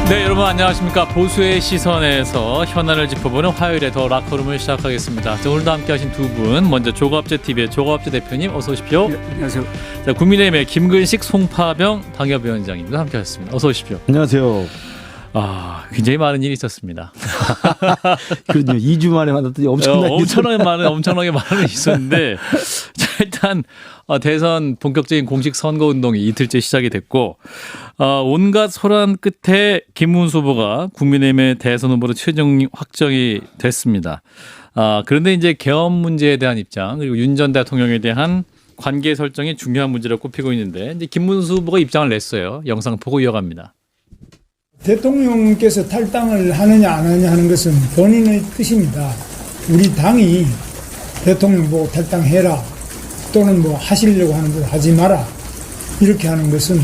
네, 여러분 안녕하십니까. 보수의 시선에서 현안을 짚어보는 화요일에 더 라커룸을 시작하겠습니다. 자, 오늘도 함께하신 두 분, 먼저 조갑제TV의 조갑제 대표님 어서 오십시오. 네, 안녕하세요. 자, 국민의힘의 김근식, 송파병 당협위원장님도 함께하셨습니다. 어서 오십시오. 안녕하세요. 굉장히 많은 일이 있었습니다. 그럼요. 2주 만에 만났더니 엄청나게 많은 일이 있었는데, 자, 일단 대선 본격적인 공식 선거 운동이 이틀째 시작이 됐고, 온갖 소란 끝에 김문수 후보가 국민의힘의 대선 후보로 최종 확정이 됐습니다. 그런데 이제 계엄 문제에 대한 입장, 그리고 윤 전 대통령에 대한 관계 설정이 중요한 문제로 꼽히고 있는데, 이제 김문수 후보가 입장을 냈어요. 영상 보고 이어갑니다. 대통령께서 탈당을 하느냐 안 하느냐 하는 것은 본인의 뜻입니다. 우리 당이 대통령 보고 탈당해라 또는 뭐 하시려고 하는 걸 하지 마라 이렇게 하는 것은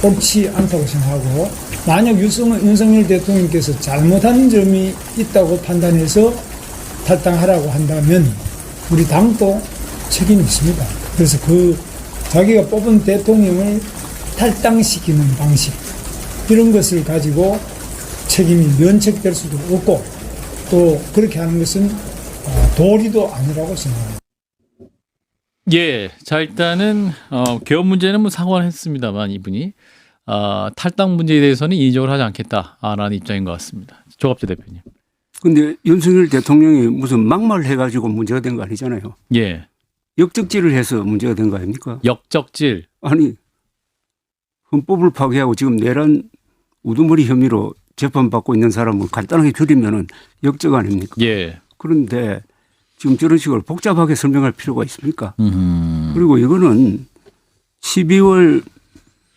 옳지 않다고 생각하고, 만약 윤석열 대통령께서 잘못한 점이 있다고 판단해서 탈당하라고 한다면 우리 당도 책임이 있습니다. 그래서 자기가 뽑은 대통령을 탈당시키는 방식, 이런 것을 가지고 책임이 면책될 수도 없고 또 그렇게 하는 것은 도리도 아니라고 생각합니다. 예, 자 일단은 계엄 문제는 뭐 상관했습니다만 이분이 탈당 문제에 대해서는 인정을 하지 않겠다라는 입장인 것 같습니다. 조갑재 대표님. 근데 윤석열 대통령이 무슨 막말해가지고 문제가 된 거 아니잖아요. 예. 역적질을 해서 문제가 된 거 아닙니까? 역적질. 아니, 헌법을 파괴하고 지금 내란 우두머리 혐의로 재판받고 있는 사람을 간단하게 줄이면은 역적 아닙니까? 예. 그런데 지금 저런 식으로 복잡하게 설명할 필요가 있습니까? 그리고 이거는 12월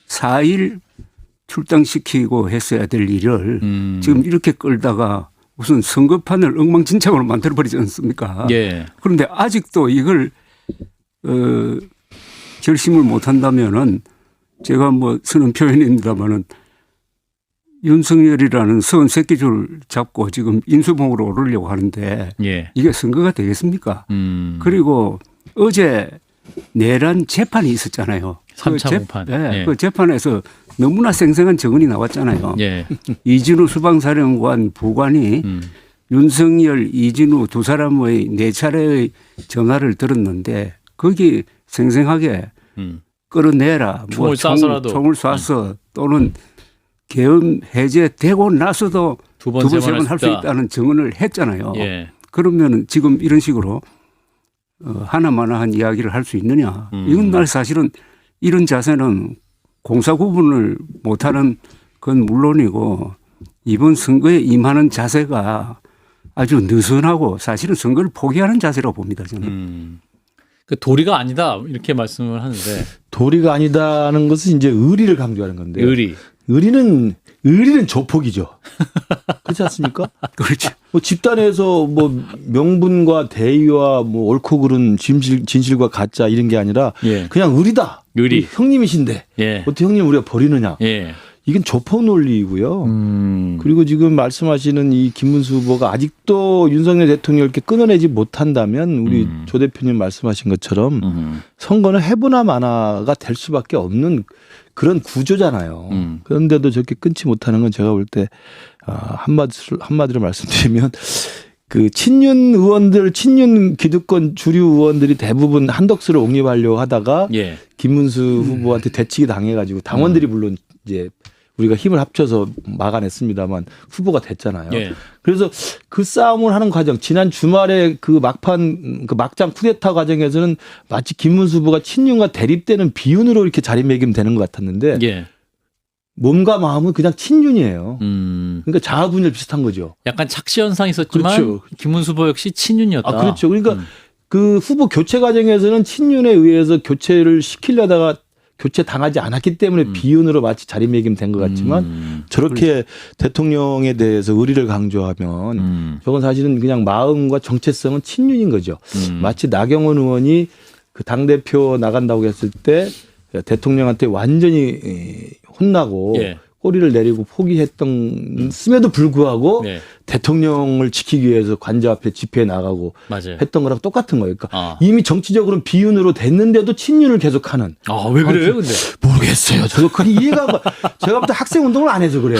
4일 출당시키고 했어야 될 일을 지금 이렇게 끌다가 무슨 선거판을 엉망진창으로 만들어버리지 않습니까? 예. 그런데 아직도 이걸 결심을 못한다면은 제가 뭐 쓰는 표현입니다마는 윤석열이라는 선 새끼줄 잡고 지금 인수봉으로 오르려고 하는데 예. 이게 선거가 되겠습니까? 그리고 어제 내란 재판이 있었잖아요. 3차 공판. 네, 그 재판에서 너무나 생생한 증언이 나왔잖아요. 예. 이진우 수방사령관 부관이 윤석열, 이진우 두 사람의 4차례의 전화를 들었는데 거기 생생하게 끌어내라. 총을 쏴서라도. 총을 쏴서 또는 계엄 해제되고 나서도 두 번, 세 번 할 수 있다는 증언을 했잖아요. 예. 그러면 지금 이런 식으로 하나마나한 이야기를 할 수 있느냐. 이건 날 사실은 이런 자세는 공사 구분을 못하는 건 물론이고 이번 선거에 임하는 자세가 아주 느슨하고 사실은 선거를 포기하는 자세라고 봅니다. 저는. 그 도리가 아니다 이렇게 말씀을 하는데, 도리가 아니다는 것은 이제 의리를 강조하는 건데요. 의리는 조폭이죠. 그렇지 않습니까? 그렇죠. 뭐 집단에서 뭐 명분과 대의와 뭐 옳고 그른 진실과 가짜 이런 게 아니라 예. 그냥 의리다. 의리. 형님이신데 예. 어떻게 형님 우리가 버리느냐. 예. 이건 조폭 논리이고요. 그리고 지금 말씀하시는 이 김문수 후보가 아직도 윤석열 대통령을 이렇게 끊어내지 못한다면 우리 조 대표님 말씀하신 것처럼 선거는 해보나 마나가 될 수밖에 없는 그런 구조잖아요. 그런데도 저렇게 끊지 못하는 건 제가 볼 때 한마디로 말씀드리면 그 친윤 의원들, 친윤 기득권 주류 의원들이 대부분 한덕수를 옹립하려고 하다가 예. 김문수 후보한테 대치기 당해가지고 당원들이 물론 이제 우리가 힘을 합쳐서 막아냈습니다만 후보가 됐잖아요. 예. 그래서 그 싸움을 하는 과정, 지난 주말에 그 막장 쿠데타 과정에서는 마치 김문수 후보가 친윤과 대립되는 비윤으로 이렇게 자리매김 되는 것 같았는데 예. 몸과 마음은 그냥 친윤이에요. 그러니까 자아분열 비슷한 거죠. 약간 착시 현상이 있었지만 그렇죠. 김문수 후보 역시 친윤이었다. 그렇죠. 그러니까 그 후보 교체 과정에서는 친윤에 의해서 교체를 시키려다가 교체 당하지 않았기 때문에 비윤으로 마치 자리매김 된 것 같지만 저렇게 대통령에 대해서 의리를 강조하면 저건 사실은 그냥 마음과 정체성은 친윤인 거죠. 마치 나경원 의원이 그 당대표 나간다고 했을 때 대통령한테 완전히 혼나고 예. 꼬리를 내리고 포기했던 씀에도 불구하고 네. 대통령을 지키기 위해서 관저 앞에 집회에 나가고 맞아요. 했던 거랑 똑같은 거예요. 그러니까 아. 이미 정치적으로는 비윤으로 됐는데도 친윤을 계속하는. 아, 왜 그래요, 근데? 모르겠어요. 저도 그게 이해가 안 가. 제가 볼 때 학생 운동을 안 해서 그래.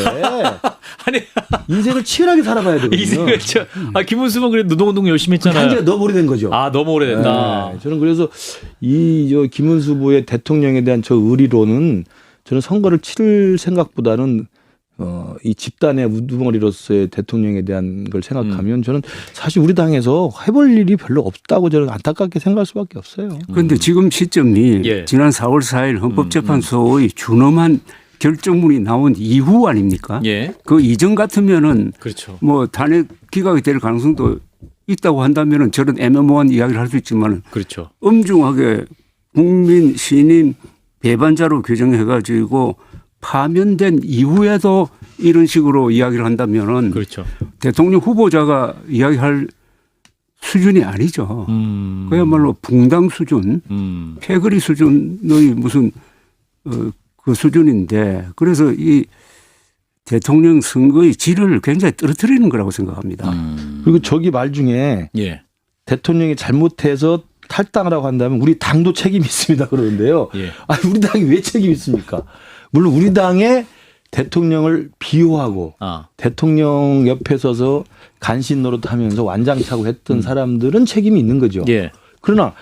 아니, 인생을 치열하게 살아봐야 되거든요. 이생을 김문수만 그래도 노동운동 열심히 했잖아요. 한지가 너무 오래된 거죠. 아, 너무 오래됐다. 네, 저는 그래서 저 김문수 후보의 대통령에 대한 저 의리로는 저는 선거를 치를 생각보다는 이 집단의 우두머리로서의 대통령에 대한 걸 생각하면 저는 사실 우리 당에서 해볼 일이 별로 없다고 저는 안타깝게 생각할 수밖에 없어요. 그런데 지금 시점이 예. 지난 4월 4일 헌법재판소의 준엄한 결정문이 나온 이후 아닙니까? 예. 그 이전 같으면은 그렇죠. 뭐 탄핵 기각이 될 가능성도 있다고 한다면은 저런 애매모호한 이야기를 할 수 있지만 그렇죠. 엄중하게 국민 신임 배반자로 규정해가지고 파면된 이후에도 이런 식으로 이야기를 한다면은 그렇죠. 대통령 후보자가 이야기할 수준이 아니죠. 그야말로 붕당 수준, 패거리 수준의 무슨 그 수준인데 그래서 이 대통령 선거의 질을 굉장히 떨어뜨리는 거라고 생각합니다. 그리고 저기 말 중에 예. 대통령이 잘못해서 탈당을 하고 한다면 우리 당도 책임이 있습니다 그러는데요. 예. 아니 우리 당이 왜 책임이 있습니까? 물론 우리 당의 대통령을 비호하고 아. 대통령 옆에 서서 간신 노릇하면서 완장차고 했던 사람들은 책임이 있는 거죠. 예. 그러나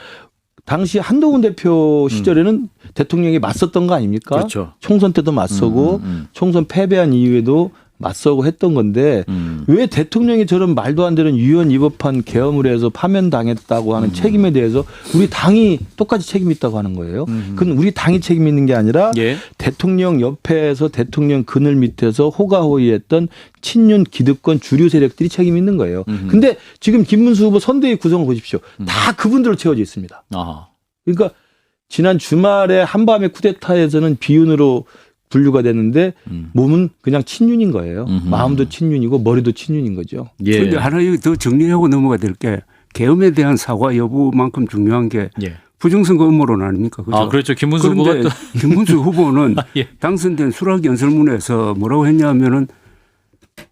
당시 한동훈 대표 시절에는 대통령이 맞섰던 거 아닙니까? 그렇죠. 총선 때도 맞서고 총선 패배한 이후에도 맞서고 했던 건데 왜 대통령이 저런 말도 안 되는 유연 위법한 계엄을 해서 파면당했다고 하는 책임에 대해서 우리 당이 똑같이 책임이 있다고 하는 거예요. 그건 우리 당이 책임이 있는 게 아니라 예. 대통령 옆에서 대통령 그늘 밑에서 호가호위했던 친윤 기득권 주류 세력들이 책임이 있는 거예요. 근데 지금 김문수 후보 선대위 구성을 보십시오. 다 그분들로 채워져 있습니다. 아. 그러니까 지난 주말에 한밤의 쿠데타에서는 비윤으로 분류가 됐는데 몸은 그냥 친윤인 거예요. 마음도 친윤이고 머리도 친윤인 거죠. 예. 그런데 하나 더 정리하고 넘어가야 될 게 계엄에 대한 사과 여부만큼 중요한 게 예. 부정선거 음모론 아닙니까? 그죠? 아, 그렇죠. 김문수 후보가 그런데 또 김문수 후보는 예. 당선된 수락 연설문에서 뭐라고 했냐면은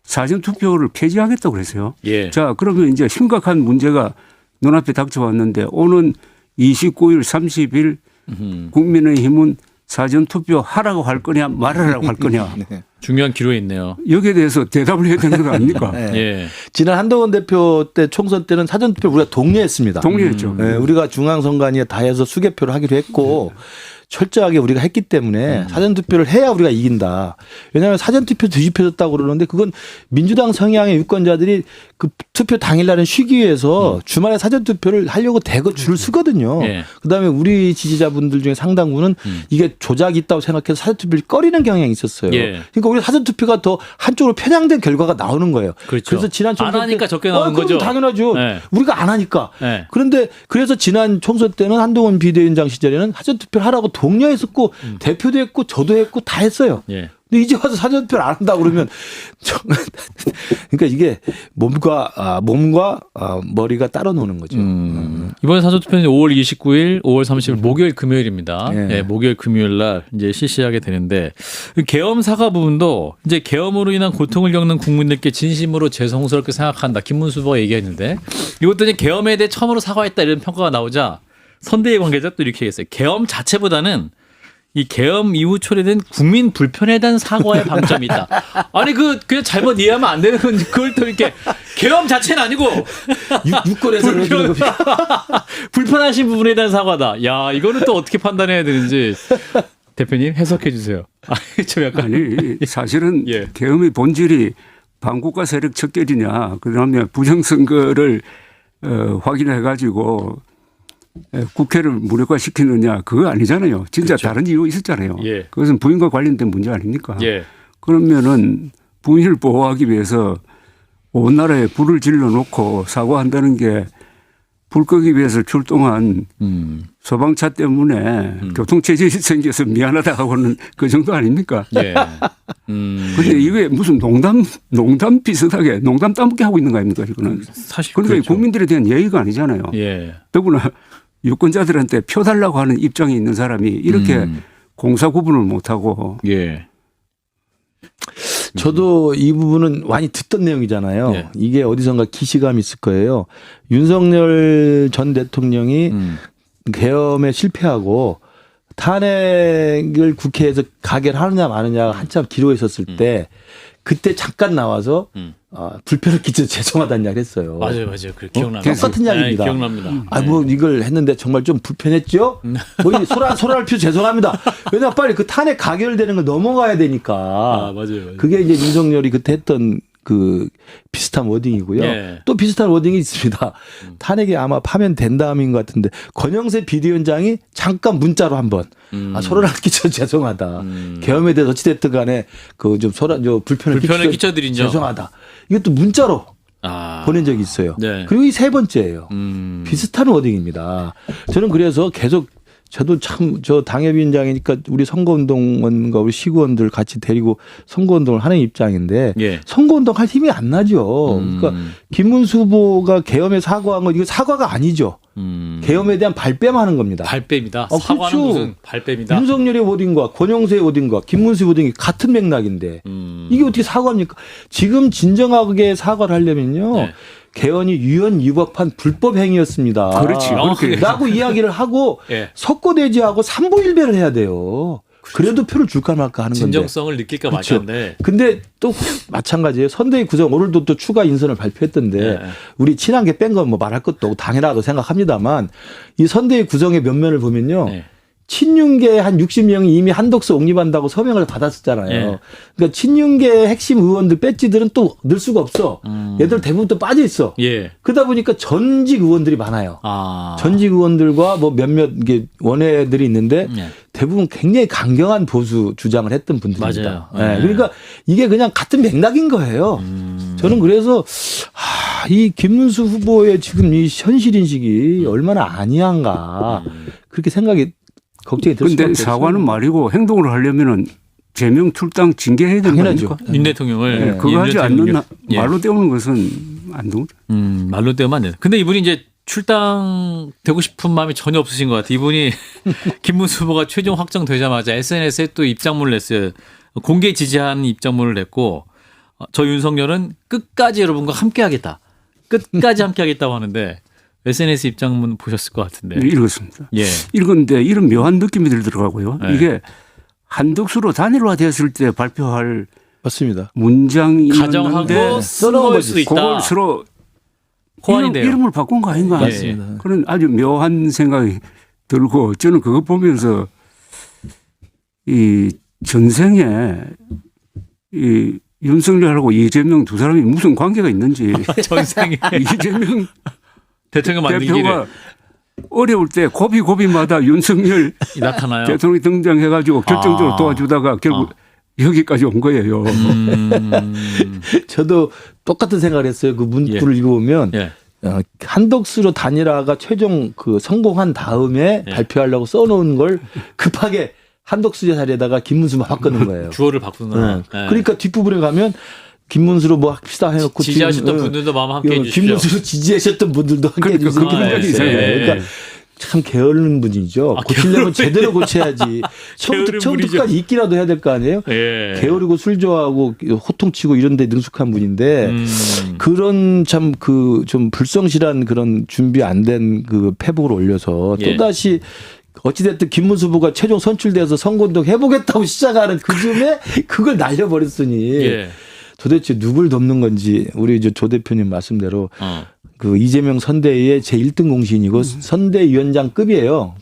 사전 투표를 폐지하겠다고 그랬어요. 예. 자, 그러면 이제 심각한 문제가 눈앞에 닥쳐왔는데 오는 29일, 30일 국민의힘은 사전 투표 하라고 할 거냐 말하라고 할 거냐. 중요한 기로에 있네요. 여기에 대해서 대답을 해야 되는 거 아닙니까? 네. 예. 지난 한동훈 대표 때 총선 때는 사전투표 우리가 독려했습니다. 동의했죠. 네, 우리가 중앙선관위에 다 해서 수개표를 하기로 했고 철저하게 우리가 했기 때문에 사전투표를 해야 우리가 이긴다. 왜냐하면 사전투표 뒤집혀졌다고 그러는데 그건 민주당 성향의 유권자들이 그 투표 당일날은 쉬기 위해서 주말에 사전투표를 하려고 대거 줄 서거든요. 예. 그다음에 우리 지지자분들 중에 상당부는 이게 조작이 있다고 생각해서 사전투표를 꺼리는 경향이 있었어요. 예. 그러니까 우리 사전투표가 더 한쪽으로 편향된 결과가 나오는 거예요. 그렇죠. 그래서 지난 안 총선 하니까 때 적게 나오는 그럼 거죠. 당연하죠. 네. 우리가 안 하니까. 네. 그런데 그래서 지난 총선 때는 한동훈 비대위원장 시절에는 사전투표를 하라고 독려했었고 대표도 했고 저도 했고 다 했어요. 예. 근데 이제 와서 사전투표를 안 한다 그러면 그러니까 이게 몸과 머리가 따로 노는 거죠. 이번 사전투표는 5월 29일, 5월 30일 목요일 금요일입니다. 예. 예, 목요일 금요일 날 이제 실시하게 되는데 계엄 사과 부분도 이제 계엄으로 인한 고통을 겪는 국민들께 진심으로 죄송스럽게 생각한다. 김문수 후보가 얘기했는데 이것도 이제 계엄에 대해 처음으로 사과했다 이런 평가가 나오자 선대위 관계자 또 이렇게 얘기했어요. 계엄 자체보다는 이 계엄 이후 초래된 국민 불편에 대한 사과에 방점이 있다. 아니 그냥 잘못 이해하면 안 되는 건지 그걸 또 이렇게 계엄 자체는 아니고 유권에서 해주는 겁니다. 불편하신 부분에 대한 사과다. 야 이거는 또 어떻게 판단해야 되는지 대표님 해석해 주세요. 좀 약간 아니 사실은 예. 계엄의 본질이 반국가 세력 척결이냐 그다음에 부정선거를 확인해 가지고 국회를 무력화시키느냐 그거 아니잖아요. 진짜 그렇죠. 다른 이유 있었잖아요. 예. 그것은 부인과 관련된 문제 아닙니까? 예. 그러면은 부인을 보호하기 위해서 온 나라에 불을 질러놓고 사과한다는 게 불 끄기 위해서 출동한 소방차 때문에 교통체질이 생겨서 미안하다 하고는 그 정도 아닙니까? 예. 근데 이게 무슨 농담 비슷하게 농담 따먹게 하고 있는 거 아닙니까? 이거는. 사실 그러니까 그렇죠. 국민들에 대한 예의가 아니잖아요. 예. 더구나 유권자들한테 표 달라고 하는 입장에 있는 사람이 이렇게 공사 구분을 못하고 예. 저도 이 부분은 많이 듣던 내용이잖아요. 예. 이게 어디선가 기시감이 있을 거예요. 윤석열 전 대통령이 계엄에 실패하고 탄핵을 국회에서 가결하느냐 마느냐가 한참 기로에 있었을 때 그때 잠깐 나와서 불편을 끼쳐서 죄송하다는 이야기를 했어요. 맞아요. 그 기억납니다. 똑같은 이야기입니다. 네, 기억납니다. 아, 뭐 이걸 했는데 정말 좀 불편했죠? 뭐 이 소랄 필요 죄송합니다. 왜냐면 빨리 그 탄핵 가결되는 걸 넘어가야 되니까. 맞아요. 그게 이제 윤석열이 그때 했던 그 비슷한 워딩이고요. 예. 또 비슷한 워딩이 있습니다. 탄핵이 아마 파면된 다음인 것 같은데 권영세 비대위원장이 잠깐 문자로 한번 소란을 끼쳐 죄송하다. 계엄에 대해서 어찌됐든 간에 그 좀 불편을 끼쳐드린 점. 죄송하다. 이것도 문자로 보낸 적이 있어요. 네. 그리고 이 세 번째예요. 비슷한 워딩입니다. 저는 그래서 계속 저도 참 저 당협위원장이니까 우리 선거운동원과 우리 시구원들 같이 데리고 선거운동을 하는 입장인데 예. 선거운동 할 힘이 안 나죠. 그러니까 김문수 후보가 계엄에 사과한 건 이거 사과가 아니죠. 계엄에 대한 발뺌하는 겁니다. 발뺌이다. 어, 사과는 그렇죠. 무슨 발뺌이다. 윤석열의 워딩과 권영세의 워딩과 김문수의 워딩이 같은 맥락인데 이게 어떻게 사과합니까? 지금 진정하게 사과를 하려면요. 네. 개헌이 유연 위법한 불법 행위였습니다. 그렇지. 그렇게. 라고 이야기를 하고 예. 석고대지하고 삼보일배를 해야 돼요. 그래도 표를 줄까 말까 하는 건데. 진정성을 느낄까 그렇죠. 말까인데. 근데 또 마찬가지예요. 선대위 구성 오늘도 또 추가 인선을 발표했던데 네. 우리 친한게 뺀 건 뭐 말할 것도 없고 당연하다고 생각합니다만 이 선대위 구성의 면면을 보면요. 네. 친윤계 한 60명이 이미 한덕수 옹립한다고 서명을 받았었잖아요. 예. 그러니까 친윤계 핵심 의원들 배지들은 또 넣을 수가 없어. 얘들 대부분 또 빠져 있어. 예. 그러다 보니까 전직 의원들이 많아요. 전직 의원들과 뭐 몇몇 이게 원외들이 있는데 예. 대부분 굉장히 강경한 보수 주장을 했던 분들입니다. 맞아요. 예. 그러니까 이게 그냥 같은 맥락인 거예요. 저는 그래서 이 김문수 후보의 지금 이 현실 인식이 얼마나 아니한가 그렇게 생각이 걱정이 들 수밖에 그런데 없어요. 사과는 말이고 행동을 하려면은 제명 출당 징계해야 되는 거 당연하죠. 아닙니까? 윤 대통령을 네, 그거 하지 않는 예. 말로 때우는 것은 안 되죠. 말로 때우면 안 돼요. 근데 이분이 이제 출당되고 싶은 마음이 전혀 없으신 것 같아요. 이분이 김문수 후보가 최종 확정되자마자 SNS에 또 입장문을 냈어요. 공개 지지하는 입장문을 냈고 저 윤석열은 끝까지 여러분과 함께하겠다. 끝까지 함께하겠다고 하는데 SNS 입장문 보셨을 것 같은데. 읽었습니다. 예. 읽었는데 이런 묘한 느낌이 들더라고요. 네. 이게 한덕수로 단일화됐을 때 발표할 맞습니다. 문장이었는데 가정하고 써놓을 수도 있다. 그걸 서로 호환이 돼요. 이름을 바꾼 거 아닌가. 맞습니다. 그런 아주 묘한 생각이 들고 저는 그거 보면서 이 전생에 이 윤석열하고 이재명 두 사람이 무슨 관계가 있는지 전생에 이재명 대통령 만들기를 대표가 어려울 때 고비고비마다 윤석열 나타나요. 대통령이 등장해가지고 결정적으로 도와주다가 결국 여기까지 온 거예요. 저도 똑같은 생각을 했어요. 그 문구를 읽어보면 예. 한덕수로 단일화가 최종 그 성공한 다음에 예. 발표하려고 써놓은 걸 급하게 한덕수 자리에다가 김문수만 바꾸는 거예요. 주어를 바꾸나. 네. 그러니까 뒷부분에 가면 김문수로 뭐 합시다 해놓고 지지하셨던 분들도 마음 함께 해주십시오. 김문수로 지지하셨던 분들도 함께 그러니까 해주세요. 그 문장이 이상해요. 예. 그러니까 참 게으른 분이죠. 고치려면 제대로 고쳐야지. 게으른 처음부터까지 있기라도 해야 될 거 아니에요. 예. 게으르고 술 좋아하고 호통치고 이런 데 능숙한 분인데 그런 참 그 좀 불성실한 그런 준비 안 된 그 패복을 올려서 예. 또다시 어찌됐든 김문수 후보가 최종 선출돼서 선거운동 해보겠다고 시작하는 그 즈음에 그걸 날려버렸으니 예. 도대체 누굴 돕는 건지 우리 이제 조 대표님 말씀대로 그 이재명 선대위의 제 1등 공신이고 선대위원장급이에요.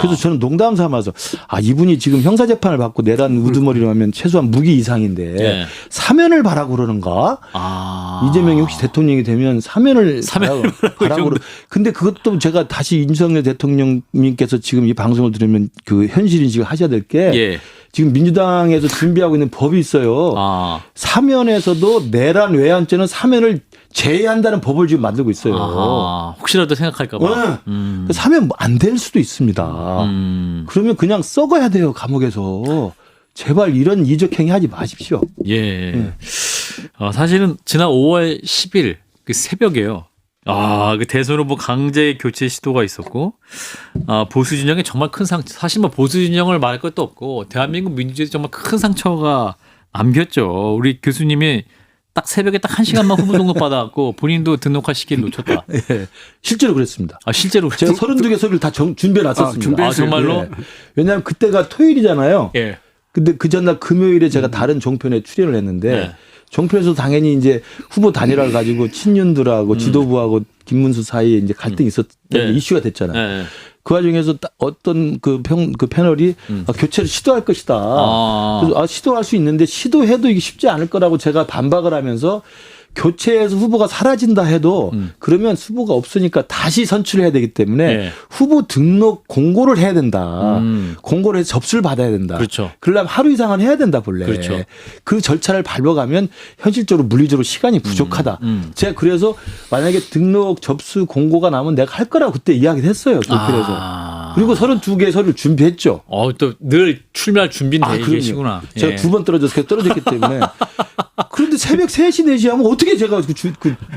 그래서 저는 농담 삼아서 이분이 지금 형사재판을 받고 내란 우두머리로 하면 최소한 무기 이상인데 예. 사면을 사면을 바라고 그러는가? 이재명이 혹시 대통령이 되면 사면을 바라고 그러. 근데 그것도 제가 다시 윤석열 대통령님께서 지금 이 방송을 들으면 그 현실 인식을 하셔야 될 게 예. 지금 민주당에서 준비하고 있는 법이 있어요. 사면에서도 내란 외환죄는 사면을 제외한다는 법을 지금 만들고 있어요. 혹시라도 생각할까 봐. 사면 안 될 수도 있습니다. 그러면 그냥 썩어야 돼요, 감옥에서. 제발 이런 이적행위 하지 마십시오. 예. 사실은 지난 5월 10일 그 새벽에요. 그 대선 후보 강제 교체 시도가 있었고, 보수 진영에 정말 큰 사실 뭐 보수 진영을 말할 것도 없고, 대한민국 민주주의에 정말 큰 상처가 안겼죠. 우리 교수님이 딱 새벽에 딱 1시간만 후보 등록 받아갖고 본인도 등록할 시기를 놓쳤다. 예. 실제로 그랬습니다. 아 실제로 제가 32개 서류를 다 준비해 놨었습니다. 아, 정말로? 예. 왜냐하면 그때가 토요일이잖아요. 예. 근데 그 전날 금요일에 제가 다른 종편에 출연을 했는데 네. 종편에서 당연히 이제 후보 단일화를 가지고 친윤들하고 지도부하고 김문수 사이에 이제 갈등이 있었던 네. 이슈가 됐잖아요. 네. 그 와중에서 어떤 그 패널이 교체를 시도할 것이다. 그래서 시도할 수 있는데 시도해도 이게 쉽지 않을 거라고 제가 반박을 하면서 교체해서 후보가 사라진다 해도 그러면 후보가 없으니까 다시 선출해야 되기 때문에 네. 후보 등록 공고를 해야 된다. 공고를 해서 접수를 받아야 된다. 그렇죠. 그러려면 하루 이상은 해야 된다 본래. 그렇죠. 그 절차를 밟아가면 현실적으로 물리적으로 시간이 부족하다. 제가 그래서 만약에 등록 접수 공고가 나오면 내가 할 거라고 그때 이야기를 했어요. 종편에서. 그리고 32개 서류를 준비했죠. 또 늘 출마할 준비는 돼 그럼요. 계시구나. 제가 예. 2번 떨어졌기 때문에. 그런데 새벽 3시, 4시 하면 어떻게 제가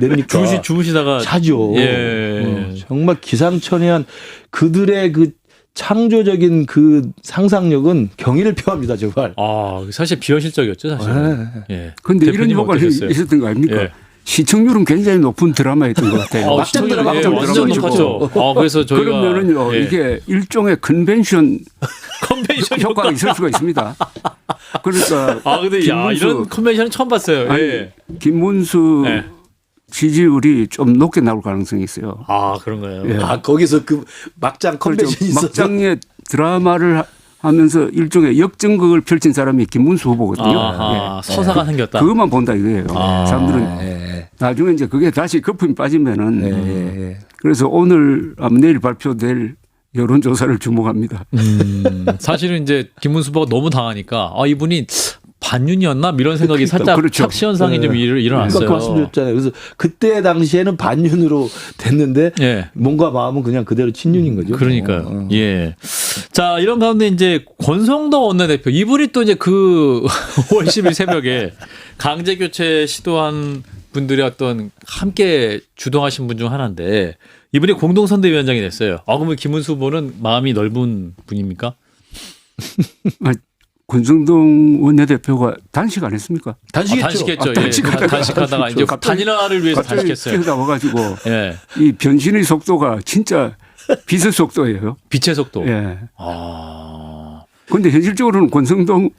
냅니까? 주무시다가 자죠. 예. 정말 기상천외한 그들의 그 창조적인 그 상상력은 경의를 표합니다, 정말. 사실 비현실적이었죠, 사실. 예. 그런데 이런 대표님 효과가 어떠셨어요? 있었던 거 아닙니까? 예. 시청률은 굉장히 높은 드라마였던 것 같아요. 막장 시청률이 드라마, 완전 막장 높았죠. 그래서 저희가 그러면은요, 예. 이게 일종의 컨벤션 컨벤션 효과가 있을 수가 있습니다. 그러니까 근데 이런 컨벤션은 처음 봤어요. 예. 김문수 예. 지지율이 좀 높게 나올 가능성이 있어요. 그런가요? 예. 거기서 그 막장 컨벤션이 그렇죠. 있었죠. 막장의 드라마를 하면서 일종의 역전극을 펼친 사람이 김문수 후보거든요. 서사가 생겼다. 그것만 본다 이거예요. 사람들은 나중에 이제 그게 다시 거품이 빠지면은 그래서 오늘 내일 발표될 여론조사를 주목합니다. 사실은 이제 김문수 후보가 너무 당하니까 이분이 반윤이었나 이런 생각이 살짝 그렇죠. 착시 현상이 좀 일어났어요. 그러니까 말씀드렸잖아요. 그래서 그때 당시에는 반윤으로 됐는데 예. 뭔가 마음은 그냥 그대로 친윤인 거죠. 그러니까요. 예. 자, 이런 가운데 이제 권성동 원내대표 이분이 또 이제 그 5월 10일 새벽에 강제 교체 시도한 분들이 어떤 함께 주동하신 분 중 하나인데 이분이 공동선대위원장이 됐어요. 그러면 김문수 후보는 마음이 넓은 분입니까? 권성동 원내대표가 단식 안 했습니까? 단식했죠. 단식했죠. 단식하다가 이제 갑자기- 단일화를 위해서 갑자기 단식했어요. 뛰어나와가지고 예. 이 변신의 속도가 진짜 빛의 속도예요. 빛의 속도. 예. 그런데 현실적으로는 권성동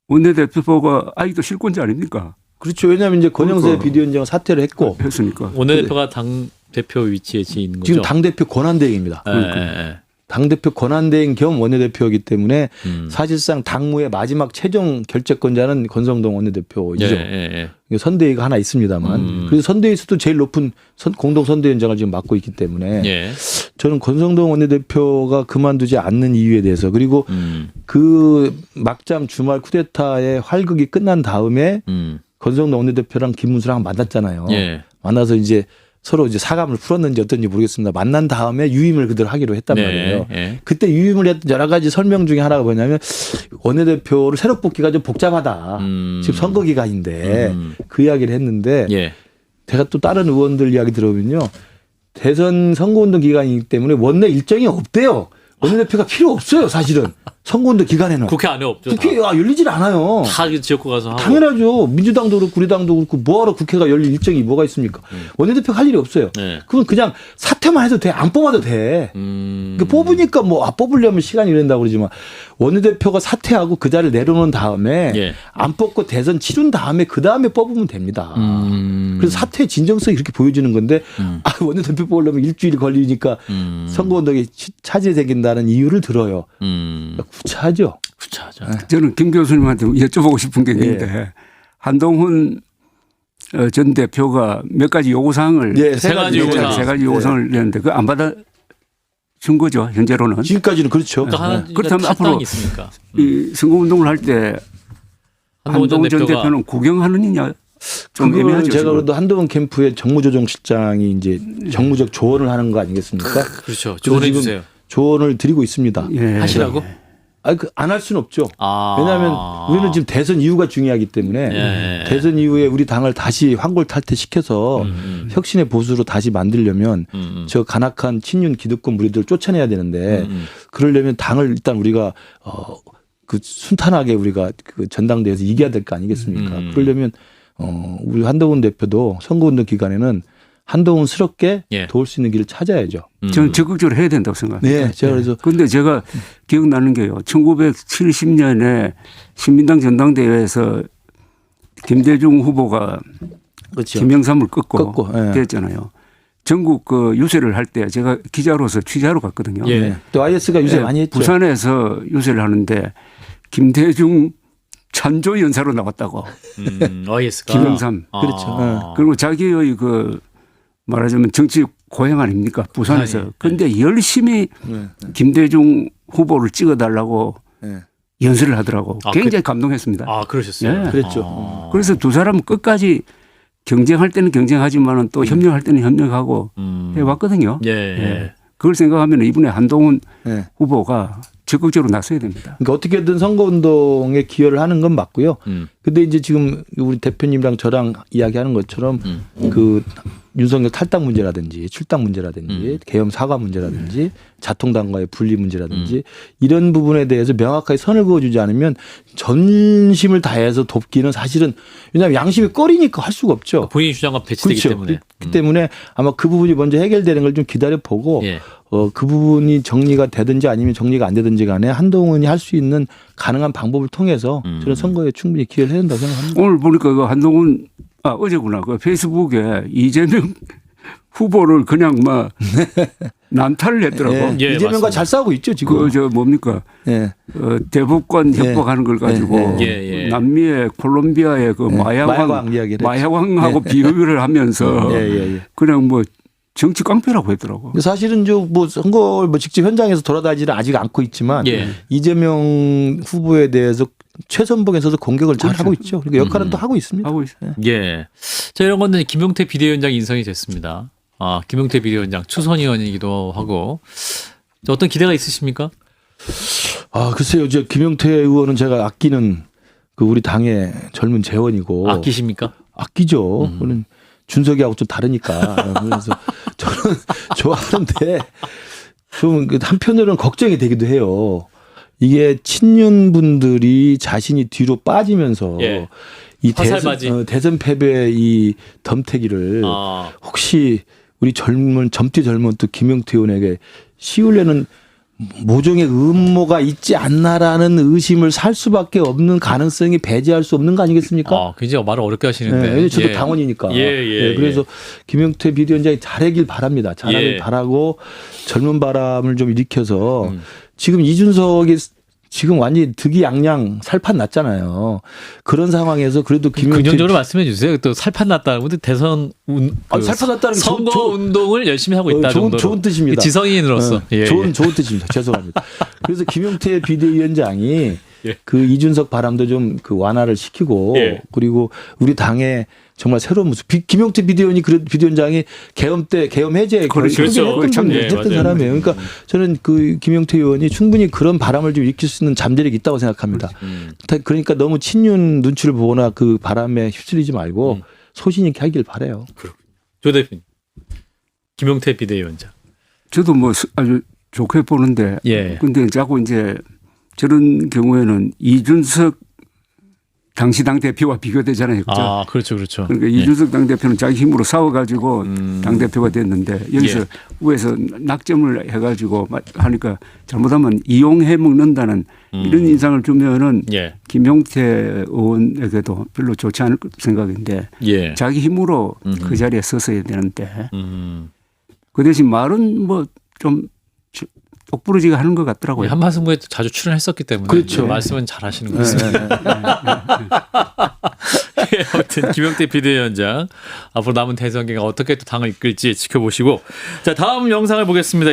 원내대표가 아직도 실권자 아닙니까? 그렇죠. 왜냐하면 이제 권영세 그러니까. 비대위원장은 사퇴를 했고 했으니까. 원내대표가 당 대표 위치에 있는 거죠. 지금 당대표 권한대행입니다. 예. 당대표 권한대행 겸 원내대표이기 때문에 사실상 당무의 마지막 최종 결재권자는 권성동 원내대표이죠. 선대위가 하나 있습니다만. 그래서 선대위에서도 제일 높은 공동선대위원장을 지금 맡고 있기 때문에 저는 권성동 원내대표가 그만두지 않는 이유에 대해서 그리고 그 막장 주말 쿠데타의 활극이 끝난 다음에 권성동 원내대표랑 김문수랑 만났잖아요. 만나서 이제 서로 이제 사감을 풀었는지 어떤지 모르겠습니다. 만난 다음에 유임을 그대로 하기로 했단 말이에요. 그때 유임을 했던 여러 가지 설명 중에 하나가 뭐냐면 원내대표를 새로 뽑기가 좀 복잡하다. 지금 선거 기간인데 그 이야기를 했는데 제가 또 다른 의원들 이야기 들어보면요. 대선 선거운동 기간이기 때문에 원내 일정이 없대요. 원내대표가 필요 없어요, 사실은. 선거운동 기간에는. 국회 안에 없죠. 국회가 열리질 않아요. 다 지역구 가서 하고. 당연하죠. 민주당도 그렇고 우리당도 그렇고 뭐하러 국회가 열릴 일정이 뭐가 있습니까? 원내대표가 할 일이 없어요. 그건 그냥 사퇴만 해도 돼. 안 뽑아도 돼. 그러니까 뽑으니까 뽑으려면 시간이 이런다고 그러지만 원내대표가 사퇴하고 그 자리를 내려놓은 다음에 안 뽑고 대선 치른 다음에 그 다음에 뽑으면 됩니다. 그래서 사퇴의 진정성이 그렇게 보여지는 건데 원내대표 뽑으려면 일주일이 걸리니까 선거운동에 차질이 생긴다는 이유를 들어요. 구차하죠. 저는 김 교수님한테 여쭤보고 싶은 게 있는데 한동훈 전 대표가 몇 가지 요구사항을 세 가지 요구사항을 냈는데 그거 안 받아 준 거죠 현재로는. 지금까지는 그렇죠. 그렇다면 앞으로 있으니까. 이 선거운동을 할 때 한동훈 전 대표는 구경하느냐 좀 그거는 애매하죠. 제가 그래도 한동훈 캠프의 정무조정실장이 이제 정무적 조언을 하는 거 아니겠습니까? 그렇죠. 조언해 주세요. 조언을 드리고 있습니다. 하시라고? 안 할 수는 없죠. 왜냐하면 우리는 지금 대선 이후가 중요하기 때문에 대선 이후에 우리 당을 다시 환골탈퇴시켜서 혁신의 보수로 다시 만들려면 저 간악한 친윤 기득권 무리들을 쫓아내야 되는데 그러려면 당을 일단 우리가 그 순탄하게 우리가 그 전당대회에서 이겨야 될 거 아니겠습니까? 그러려면 우리 한동훈 대표도 선거운동 기간에는 한동훈스럽게 예. 도울 수 있는 길을 찾아야죠. 저는 적극적으로 해야 된다고 생각합니다. 네, 제가 그래서 그런데 제가 기억나는 게요. 1970년에 신민당 전당대회에서 김대중 후보가 그렇죠. 김영삼을 꺾고 예. 됐잖아요. 전국 그 유세를 할 때 제가 기자로서 취재하러 갔거든요. 예. 또 IS가 유세 예, 많이 했죠. 부산에서 유세를 하는데 김대중 찬조 연사로 나왔다고. IS가 김영삼. 그렇죠. 그리고 자기의 그 말하자면 정치 고향 아닙니까? 부산에서. 아, 예. 그런데 열심히 네. 김대중 후보를 찍어달라고 네. 연설을 하더라고. 아, 굉장히 감동했습니다. 아, 그러셨어요. 예. 그랬죠. 그래서 두 사람은 끝까지 경쟁할 때는 경쟁하지만 또 협력할 때는 협력하고 해왔거든요. 예. 예. 그걸 생각하면 이번에 한동훈 네. 후보가 적극적으로 나서야 됩니다. 그러니까 어떻게든 선거운동에 기여를 하는 건 맞고요. 근데 이제 지금 우리 대표님이랑 저랑 이야기하는 것처럼 그 윤석열 탈당 문제라든지 출당 문제라든지 계엄 사과 문제라든지 자통당과의 분리 문제라든지 이런 부분에 대해서 명확하게 선을 그어주지 않으면 전심을 다해서 돕기는 사실은 왜냐하면 양심이 꺼리니까 할 수가 없죠. 본인 주장과 배치되기 그렇죠. 때문에. 그렇기 때문에 아마 그 부분이 먼저 해결되는 걸 좀 기다려 보고 예. 그 부분이 정리가 되든지 아니면 정리가 안 되든지 간에 한동훈이 할 수 있는 가능한 방법을 통해서 저는 선거에 충분히 기여를 해야 된다고 생각합니다. 오늘 보니까 그 한동훈 어제구나 그 페이스북에 이재명 후보를 그냥 막 난타를 했더라고. 예, 예, 이재명과 맞습니다. 잘 싸우고 있죠 지금. 그 저 뭡니까 예. 대북권 예. 협박하는 걸 가지고 예, 예. 남미의 콜롬비아의 그 마야광 이야기를 했죠. 마야광하고 비교를 하면서 예. 그냥 뭐 정치 깡패라고 했더라고. 근데 사실은 뭐 선거 뭐 직접 현장에서 돌아다니지는 아직 않고 있지만 예. 이재명 후보에 대해서 최선봉에서도 공격을 잘 하고 있죠. 그러니까 역할은 또 하고 있습니다. 하고 있어요. 예. 자, 이런 건데 김용태 비대위원장 인선이 됐습니다. 김용태 비대위원장 추선위원이기도 하고 자, 어떤 기대가 있으십니까? 글쎄요. 저 김용태 의원은 제가 아끼는 그 우리 당의 젊은 재원이고 아끼십니까? 아끼죠. 그는 준석이하고 좀 다르니까. 그래서 저는 좋아하는데 좀 한편으로는 걱정이 되기도 해요. 이게 친윤분들이 자신이 뒤로 빠지면서 예. 이 화살맞이. 대선 패배의 이 덤태기를 혹시 우리 젊디 젊은 또 김용태 의원에게 씌우려는 모종의 음모가 있지 않나라는 의심을 살 수밖에 없는 가능성이 배제할 수 없는 거 아니겠습니까? 굉장히 말을 어렵게 하시는데. 네, 저도 당원이니까. 그래서 김용태 비대위원장이 잘하길 바랍니다. 잘하길 바라고 젊은 바람을 좀 일으켜서 지금 이준석이 지금 완전히 득이양양 살판 났잖아요. 그런 상황에서 그래도 김용태 긍정적으로 말씀해 주세요. 또 살판 났다는 건데 대선 살판 났다는 게 선거 운동을 열심히 하고 있다 정도로. 좋은 뜻입니다. 지성인으로서. 좋은 뜻입니다. 죄송합니다. 그래서 김용태 비대위원장이 예. 그 이준석 바람도 좀 그 완화를 시키고 그리고 우리 당에 정말 새로운 모습. 김용태 비대위원장이 계엄 때 계엄 해제 그렇죠. 했던 사람이에요. 그러니까 저는 그 김용태 의원이 충분히 그런 바람을 좀 일으킬 수 있는 잠재력이 있다고 생각합니다. 그러니까 너무 친윤 눈치를 보거나 그 바람에 휩쓸리지 말고 소신 있게 하길 바라요. 조 대표님, 김용태 비대위원장. 저도 뭐 아주 좋게 보는데, 근데 자꾸 이제 저런 경우에는 이준석 당시 당 대표와 비교되잖아요. 그렇죠? 그렇죠. 그러니까 이준석 당 대표는 자기 힘으로 싸워가지고 당 대표가 됐는데 여기서 위에서 낙점을 해가지고 하니까 잘못하면 이용해 먹는다는 이런 인상을 주면은 김용태 의원에게도 별로 좋지 않을 생각인데 자기 힘으로 그 자리에 서서야 되는데 그 대신 말은 뭐 좀 똑부러지게 하는 것 같더라고요. 한마승부에 자주 출연했었기 때문에 그렇죠. 말씀은 잘하시는 것 같습니다. 아무튼 김용태 비대위원장 앞으로 남은 대선 기간 어떻게 또 당을 이끌지 지켜보시고 자 다음 영상을 보겠습니다.